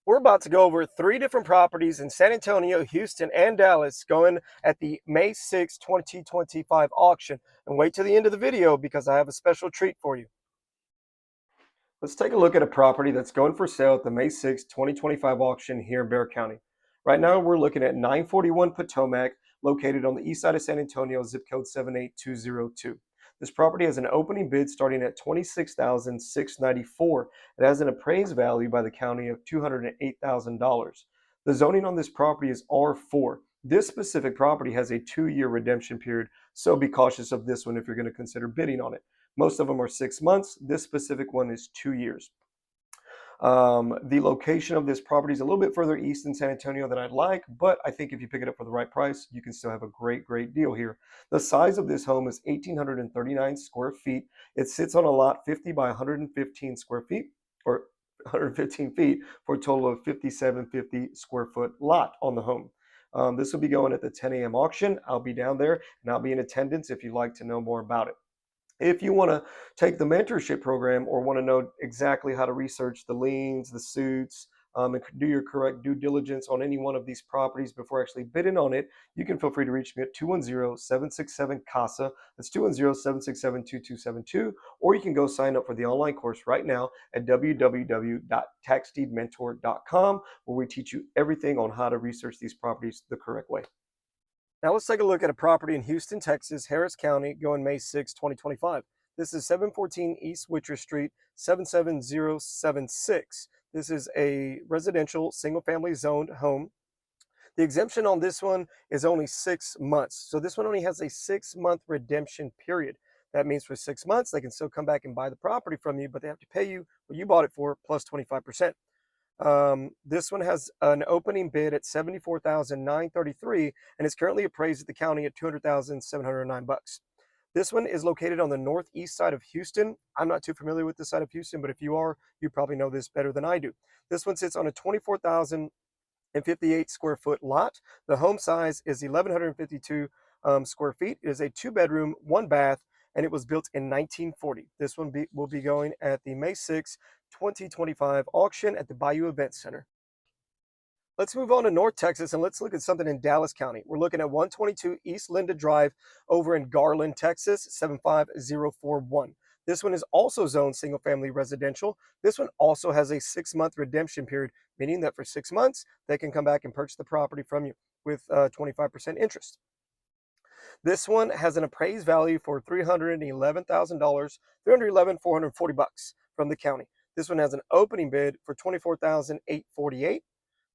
We're about to go over 3 different properties in San Antonio, Houston, and Dallas going at the May 6, 2025 auction. And wait till the end of the video because I have a special treat for you. Let's take a look at a property that's going for sale at the May 6, 2025 auction here in Bexar County. Right now, we're looking at 941 Potomac, located on the east side of San Antonio, zip code 78202. This property has an opening bid starting at $26,694. It has an appraised value by the county of $208,000. The zoning on this property is R4. This specific property has a 2-year redemption period, so be cautious of this one if you're going to consider bidding on it. Most of them are 6 months. This specific one is 2 years. The location of this property is a little bit further east in San Antonio than I'd like, but I think if you pick it up for the right price, you can still have a great deal here. The size of this home is 1,839 square feet. It sits on a lot 50 by 115 square feet, or 115 feet, for a total of 5,750 square foot lot on the home. This will be going at the 10 a.m. auction. I'll be down there and I'll be in attendance if you'd like to know more about it. If you want to take the mentorship program or want to know exactly how to research the liens, the suits, and do your correct due diligence on any one of these properties before actually bidding on it, you can feel free to reach me at 210-767-CASA. That's 210-767-2272. Or you can go sign up for the online course right now at www.taxdeedmentor.com, where we teach you everything on how to research these properties the correct way. Now let's take a look at a property in Houston, Texas, Harris County, going May 6, 2025. This is 714 East Witcher Street, 77076. This is a residential single-family zoned home. The exemption on this one is only 6 months. So this one only has a 6-month redemption period. That means for 6 months, they can still come back and buy the property from you, but they have to pay you what you bought it for plus 25%. This one has an opening bid at $74,933 and is currently appraised at the county at $200,709. This one is located on the northeast side of Houston. I'm not too familiar with this side of Houston, but if you are, you probably know this better than I do. This one sits on a 24,058 square foot lot. The home size is 1,152 square feet. It is a 2-bedroom, 1-bath, and it was built in 1940. This one will be going at the May 6, 2025 auction at the Bayou Event Center. Let's move on to North Texas and let's look at something in Dallas County. We're looking at 122 East Linda Drive over in Garland, Texas, 75041. This one is also zoned single-family residential. This one also has a 6-month redemption period, meaning that for 6 months, they can come back and purchase the property from you with 25% interest. This one has an appraised value for $311,000, $311,440 from the county. This one has an opening bid for $24,848.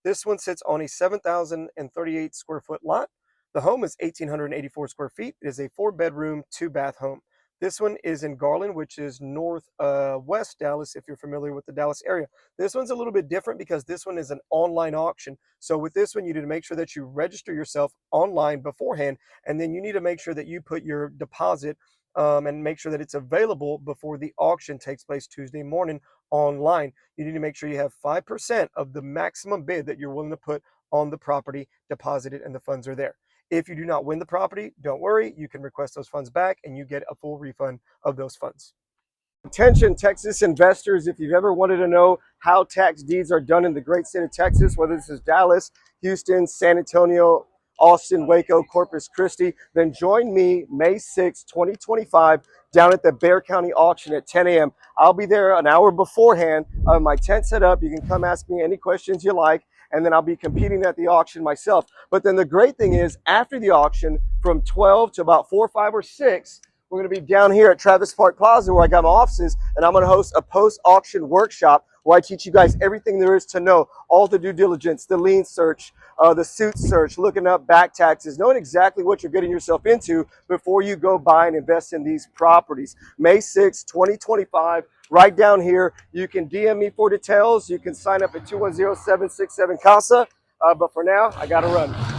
This one sits on a 7,038 square foot lot. The home is 1,884 square feet. It is a 4-bedroom, 2-bath home. This one is in Garland, which is northwest Dallas, if you're familiar with the Dallas area. This one's a little bit different because this one is an online auction. So with this one, you need to make sure that you register yourself online beforehand, and then you need to make sure that you put your deposit and make sure that it's available before the auction takes place Tuesday morning online. You need to make sure you have 5% of the maximum bid that you're willing to put on the property deposited and the funds are there. If you do not win the property, don't worry, you can request those funds back and you get a full refund of those funds. Attention Texas investors, if you've ever wanted to know how tax deeds are done in the great state of Texas, whether this is Dallas, Houston, San Antonio, Austin, Waco, Corpus Christi, then join me May 6, 2025 down at the Bexar County auction at 10 a.m. I'll be there an hour beforehand. My tent set up. You can come ask me any questions you like, and then I'll be competing at the auction myself. But then the great thing is, after the auction, from 12 to about 4, 5, or 6, we're going to be down here at Travis Park Plaza where I got my offices, and I'm going to host a post-auction workshop where I teach you guys everything there is to know, all the due diligence, the lien search, the suit search, looking up back taxes, knowing exactly what you're getting yourself into before you go buy and invest in these properties. May 6, 2025, right down here. You can DM me for details. You can sign up at 210-767-CASA. But for now, I got to run.